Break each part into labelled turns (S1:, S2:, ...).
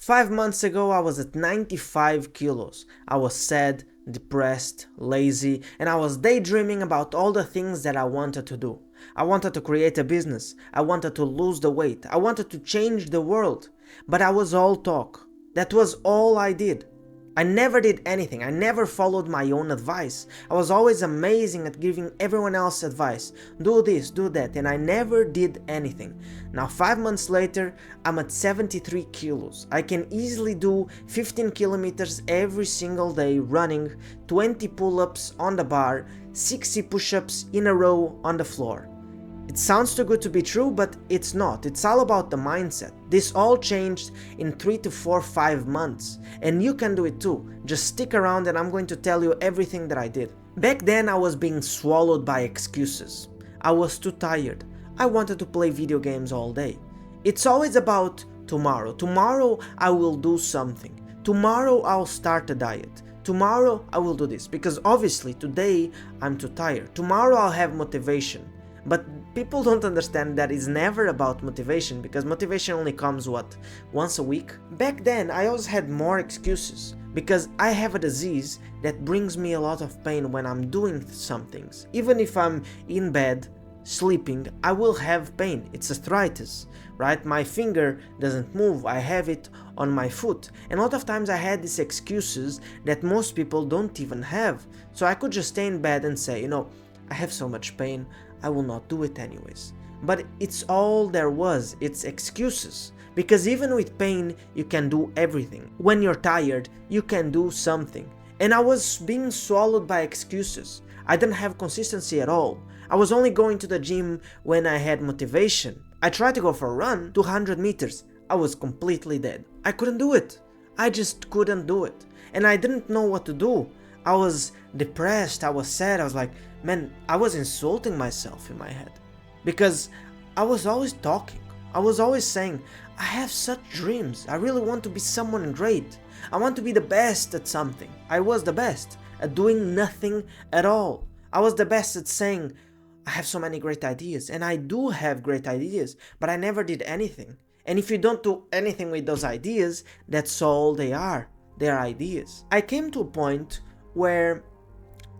S1: 5 months ago, I was at 95 kilos. I was sad, depressed, lazy, and I was daydreaming about all the things that I wanted to do. I wanted to create a business. I wanted to lose the weight. I wanted to change the world. But I was all talk. That was all I did. I never did anything. I never followed my own advice. I was always amazing at giving everyone else advice. Do this, do that, and I never did anything. Now 5 months later, I'm at 73 kilos. I can easily do 15 kilometers every single day running, 20 pull-ups on the bar, 60 push-ups in a row on the floor. It sounds too good to be true, but it's not. It's all about the mindset. This all changed in 3 to 4, 5 months. And you can do it too. Just stick around and I'm going to tell you everything that I did. Back then I was being swallowed by excuses. I was too tired. I wanted to play video games all day. It's always about tomorrow. Tomorrow I will do something. Tomorrow I'll start a diet. Tomorrow I will do this. Because obviously today I'm too tired. Tomorrow I'll have motivation. But people don't understand that it's never about motivation, because motivation only comes once a week? Back then I always had more excuses, because I have a disease that brings me a lot of pain when I'm doing some things. Even if I'm in bed, sleeping, I will have pain. It's arthritis, right? My finger doesn't move, I have it on my foot. And a lot of times I had these excuses that most people don't even have. So I could just stay in bed and say, I have so much pain, I will not do it anyways. But it's all there was, it's excuses. Because even with pain, you can do everything. When you're tired, you can do something. And I was being swallowed by excuses. I didn't have consistency at all. I was only going to the gym when I had motivation. I tried to go for a run, 200 meters. I was completely dead. I couldn't do it. I just couldn't do it. And I didn't know what to do. I was depressed, I was sad, I was like, man, I was insulting myself in my head. Because I was always talking. I was always saying, I have such dreams. I really want to be someone great. I want to be the best at something. I was the best at doing nothing at all. I was the best at saying, I have so many great ideas. And I do have great ideas, but I never did anything. And if you don't do anything with those ideas, that's all they are. They're ideas. I came to a point where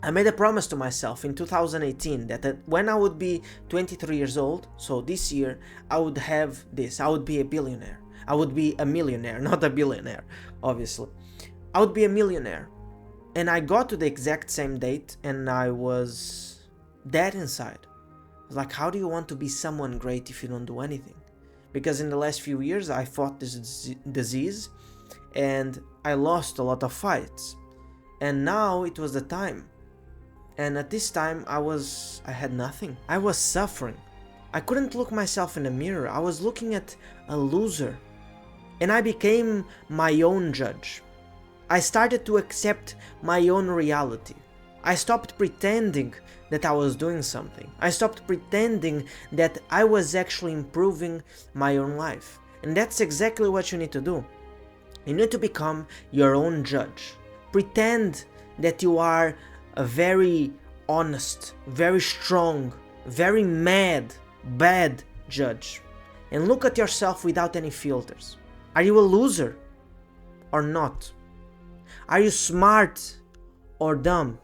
S1: I made a promise to myself in 2018 that when I would be 23 years old, so this year, I would have this. I would be a billionaire. I would be a millionaire, not a billionaire, obviously. I would be a millionaire. And I got to the exact same date and I was dead inside. I was like, how do you want to be someone great if you don't do anything? Because in the last few years, I fought this disease and I lost a lot of fights. And now it was the time. And at this time I had nothing. I was suffering. I couldn't look myself in the mirror. I was looking at a loser. And I became my own judge. I started to accept my own reality. I stopped pretending that I was doing something. I stopped pretending that I was actually improving my own life. And that's exactly what you need to do. You need to become your own judge. Pretend that you are a very honest, very strong, very bad judge. And look at yourself without any filters. Are you a loser or not? Are you smart or dumb?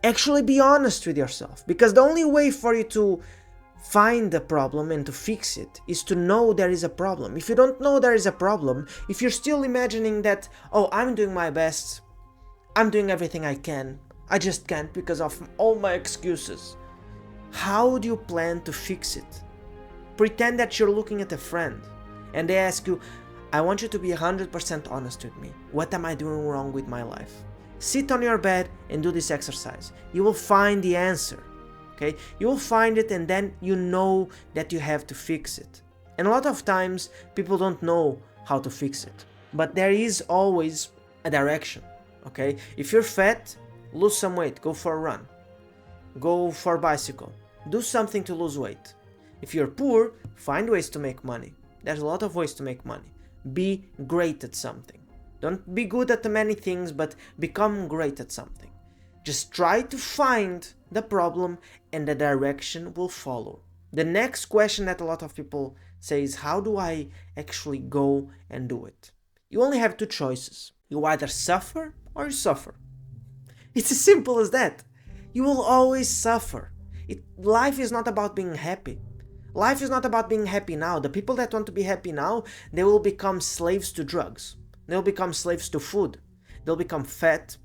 S1: Actually be honest with yourself, because the only way for you to find the problem and to fix it is to know there is a problem. If you don't know there is a problem, if you're still imagining that, oh, I'm doing my best, I'm doing everything I can, I just can't because of all my excuses, how do you plan to fix it? Pretend that you're looking at a friend and they ask you, I want you to be 100% honest with me. What am I doing wrong with my life? Sit on your bed and do this exercise. You will find the answer. Okay? You will find it and then you know that you have to fix it. And a lot of times people don't know how to fix it. But there is always a direction. Okay? If you're fat, lose some weight, go for a run. Go for a bicycle. Do something to lose weight. If you're poor, find ways to make money. There's a lot of ways to make money. Be great at something. Don't be good at many things, but become great at something. Just try to find the problem and the direction will follow. The next question that a lot of people says, how do I actually go and do it? You only have two choices. You either suffer or you suffer. It's as simple as that. You will always suffer. Life is not about being happy. Life is not about being happy now. The people that want to be happy now, they will become slaves to drugs. They'll become slaves to food. They'll become fat,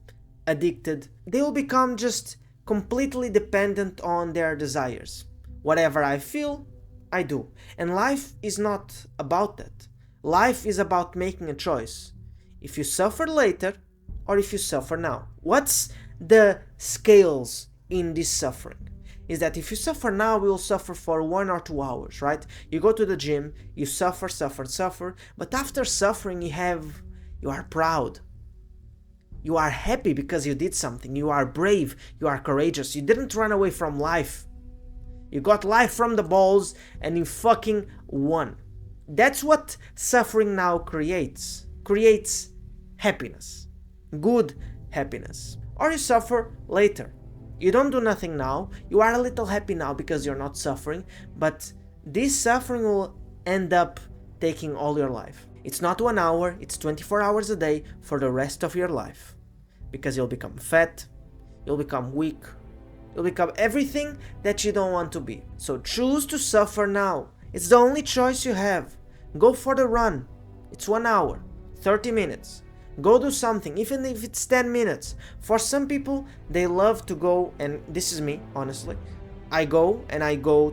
S1: addicted. They will become just completely dependent on their desires. Whatever I feel, I do. And life is not about that. Life is about making a choice. If you suffer later or if you suffer now. What's the scales in this suffering? Is that if you suffer now, we will suffer for 1 or 2 hours, right? You go to the gym, you suffer, but after suffering you are proud. You are happy because you did something. You are brave, you are courageous. You didn't run away from life. You got life from the balls and you fucking won. That's what suffering now creates. Creates happiness. Good happiness. Or you suffer later. You don't do nothing now, you are a little happy now because you're not suffering, but this suffering will end up taking all your life. It's not 1 hour, it's 24 hours a day for the rest of your life. Because you'll become fat, you'll become weak, you'll become everything that you don't want to be. So choose to suffer now. It's the only choice you have. Go for the run. It's 1 hour, 30 minutes. Go do something, even if it's 10 minutes. For some people, they love to go, and this is me, honestly. I go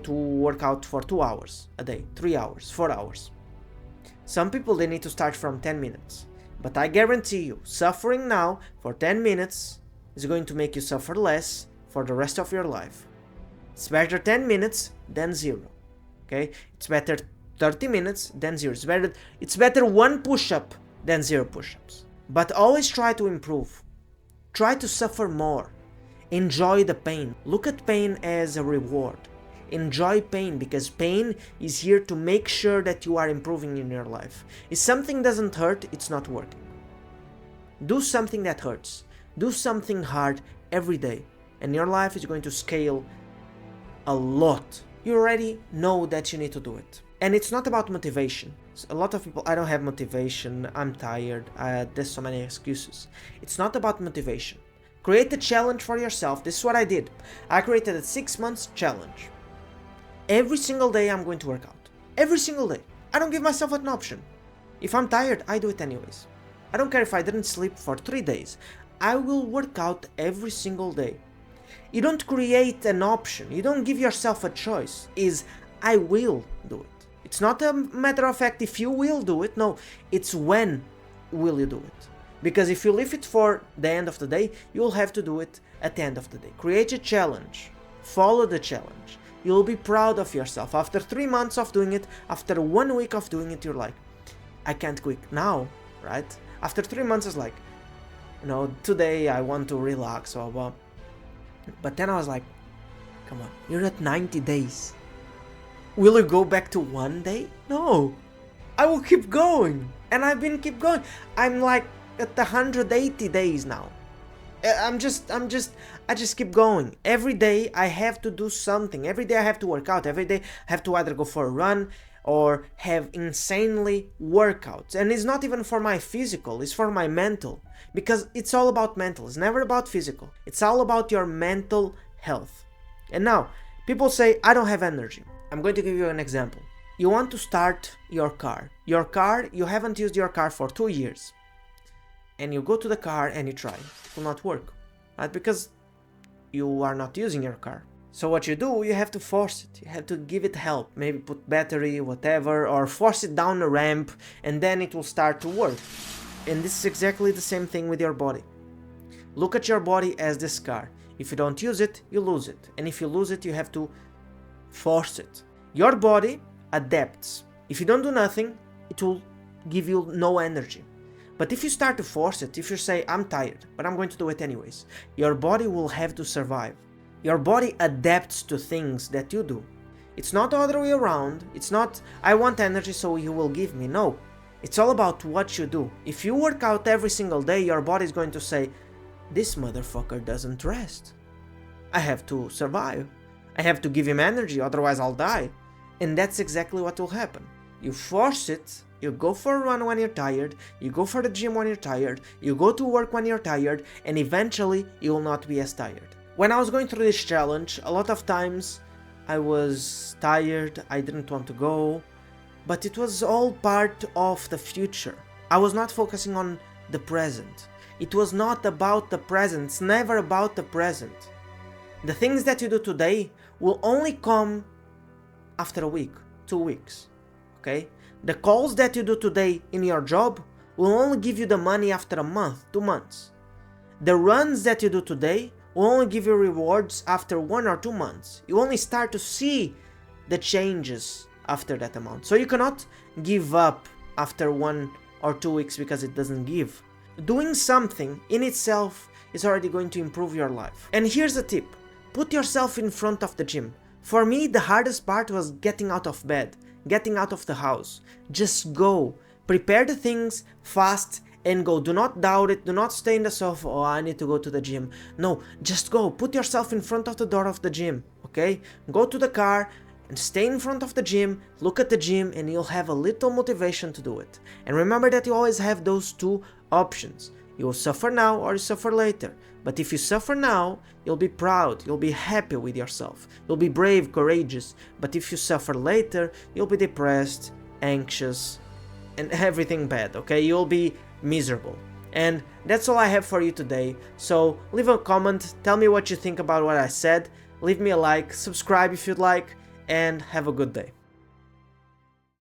S1: to work out for 2 hours a day, 3 hours, 4 hours. Some people, they need to start from 10 minutes. But I guarantee you, suffering now for 10 minutes is going to make you suffer less for the rest of your life. It's better 10 minutes than 0. Okay? It's better 30 minutes than 0. It's better 1 push-up than 0 push-ups. But always try to improve. Try to suffer more. Enjoy the pain. Look at pain as a reward. Enjoy pain, because pain is here to make sure that you are improving in your life. If something doesn't hurt, it's not working. Do something that hurts. Do something hard every day, and your life is going to scale a lot. You already know that you need to do it. And it's not about motivation. A lot of people, I don't have motivation, I'm tired, there's so many excuses. It's not about motivation. Create a challenge for yourself. This is what I did. I created a 6 months challenge. Every single day I'm going to work out. Every single day. I don't give myself an option. If I'm tired, I do it anyways. I don't care if I didn't sleep for 3 days. I will work out every single day. You don't create an option. You don't give yourself a choice. I will do it. It's not a matter of fact if you will do it, no, it's when will you do it. Because if you leave it for the end of the day, you'll have to do it at the end of the day. Create a challenge, follow the challenge. You'll be proud of yourself. After 3 months of doing it, after 1 week of doing it, you're like, I can't quit now, right? After 3 months, it's like, today I want to relax, blah, blah. But then I was like, come on, you're at 90 days. Will you go back to 1 day? No, I will keep going. And I've been keep going. I'm like at 180 days now. I just keep going. Every day I have to do something. Every day I have to work out. Every day I have to either go for a run or have insanely workouts. And it's not even for my physical, it's for my mental. Because it's all about mental. It's never about physical. It's all about your mental health. And now, people say, I don't have energy. I'm going to give you an example. You want to start your car. You haven't used your car for 2 years. And you go to the car and you try. It will not work. Right? Because you are not using your car. So what you do, you have to force it. You have to give it help. Maybe put battery, whatever, or force it down a ramp, and then it will start to work. And this is exactly the same thing with your body. Look at your body as this car. If you don't use it, you lose it. And if you lose it, you have to force it. Your body adapts. If you don't do nothing, it will give you no energy. But if you start to force it, if you say, I'm tired, but I'm going to do it anyways, your body will have to survive. Your body adapts to things that you do. It's not the other way around. It's not, I want energy so you will give me. No. It's all about what you do. If you work out every single day, your body is going to say, this motherfucker doesn't rest. I have to survive. I have to give him energy, otherwise I'll die. And that's exactly what will happen. You force it, you go for a run when you're tired, you go for the gym when you're tired, you go to work when you're tired, and eventually you will not be as tired. When I was going through this challenge, a lot of times I was tired, I didn't want to go, but it was all part of the future. I was not focusing on the present. It was not about the present, it's never about the present. The things that you do today will only come after a week, 2 weeks, okay? The calls that you do today in your job will only give you the money after a month, 2 months. The runs that you do today will only give you rewards after 1 or 2 months. You only start to see the changes after that amount. So you cannot give up after 1 or 2 weeks because it doesn't give. Doing something in itself is already going to improve your life. And here's a tip. Put yourself in front of the gym. For me, the hardest part was getting out of bed, getting out of the house. Just go. Prepare the things fast and go. Do not doubt it. Do not stay in the sofa. Oh, I need to go to the gym. No, just go. Put yourself in front of the door of the gym, okay? Go to the car and stay in front of the gym, look at the gym, and you'll have a little motivation to do it. And remember that you always have those two options. You will suffer now or you suffer later. But if you suffer now, you'll be proud, you'll be happy with yourself, you'll be brave, courageous. But if you suffer later, you'll be depressed, anxious, and everything bad, okay? You'll be miserable. And that's all I have for you today. So leave a comment, tell me what you think about what I said, leave me a like, subscribe if you'd like, and have a good day.